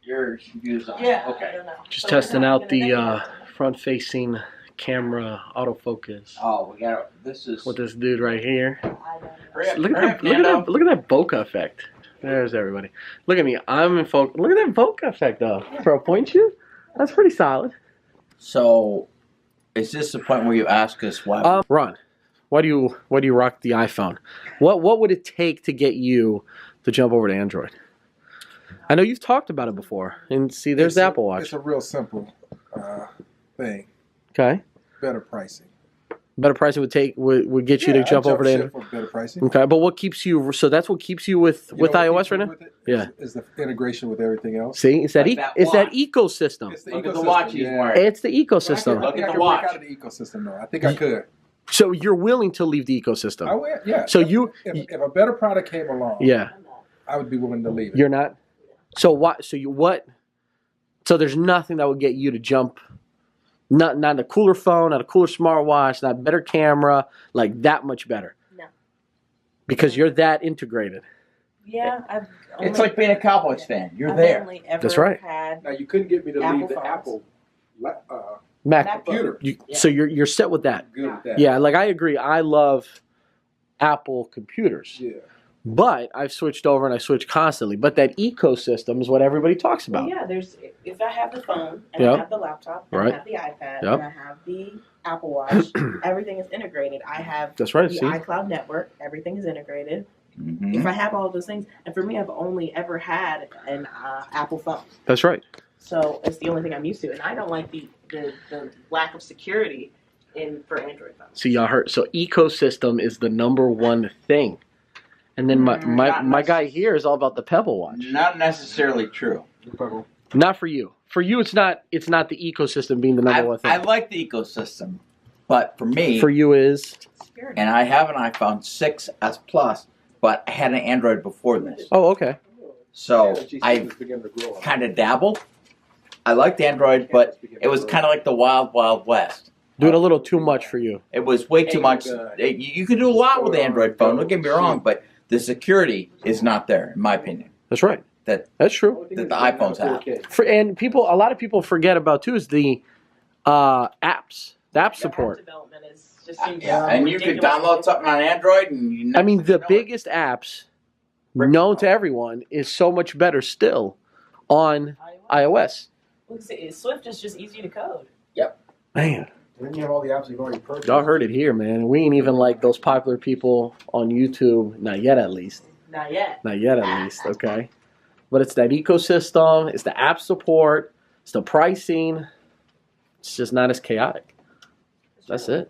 You're confused on. Yeah. Okay. I don't know. Just So we're testing not out gonna the name it. front-facing camera autofocus Oh, we got this is. with this dude right here. I don't know. Hurry up, Look at hurry that! up, Look at Nando. that! Look at that bokeh effect. There's everybody. Look at me. I'm in focus. Look at that bokeh effect though. For a point shoot, that's pretty solid. So, is this the point where you ask us why? Ron, why do you rock the iPhone? What would it take to get you to jump over to Android? I know you've talked about it before, and see, there's the Apple Watch. It's a real simple thing. Okay, Better pricing. better pricing would get you to jump over to Android. For better pricing. Okay, but what keeps you? So that's what keeps you with You know what iOS keeps me right now. with it Yeah. is the integration with everything else. See, it's that Like that it's that watch. ecosystem. It's the Look at the ecosystem, watch he's yeah. wearing. It's the I ecosystem. Look think at I the could watch. break out of the ecosystem though. I think I could. So you're willing to leave the ecosystem. I will. Yeah. So you, if a better product came along, yeah, I would be willing to leave it. you're not. So what? So you what? So there's nothing that would get you to jump. Not a cooler phone, not a cooler smartwatch, not a better camera, like that much better. No. Because you're that integrated. Yeah, I've only, It's like being a Cowboys fan. You're I've there. only ever That's right. Had Now you couldn't get me to Apple leave the phones. Apple Mac. computer. So you're set with that. Good with that. Yeah, like I agree. I love Apple computers. Yeah. But I've switched over and I switch constantly. But that ecosystem is what everybody talks well, about. yeah, there's if I have the phone and Yep. I have the laptop and Right. I have the iPad Yep. and I have the Apple Watch, everything is integrated. I have That's right. the See, iCloud network, everything is integrated. Mhm. If I have all of those things, and for me, I've only ever had an Apple phone, that's right. so it's the only thing I'm used to, and I don't like the lack of security for Android phones. So y'all heard. So ecosystem is the number one thing. And then my guy here is all about the Pebble Watch. Not necessarily true. Not for you. For you, it's not the ecosystem being the number one thing. I like the ecosystem, but for me, For you is Security. and I have an iPhone 6S Plus, but I had an Android before this, okay. so I kind of dabble. I liked Android, but it was kind of like the wild, wild west. Doing a little too much for you. It was way too much. You can do a lot with the Android phone. Don't get me wrong, but the security is not there, in my opinion. That's right. That's true. That the iPhones have. And a lot of people forget about too is the apps. The app The support. app development just seems Yeah, and you could download something on Android, and you I mean, the know it. biggest apps known to everyone is so much better still on iOS. Look, see, Swift is just easy to code. Man, Then you have all the apps you've already purchased. y'all heard it here, man. We ain't even like those popular people on YouTube. Not yet, at least. Not yet. Not yet, at least. Okay. But it's that ecosystem. It's the app support. It's the pricing. It's just not as chaotic. That's it.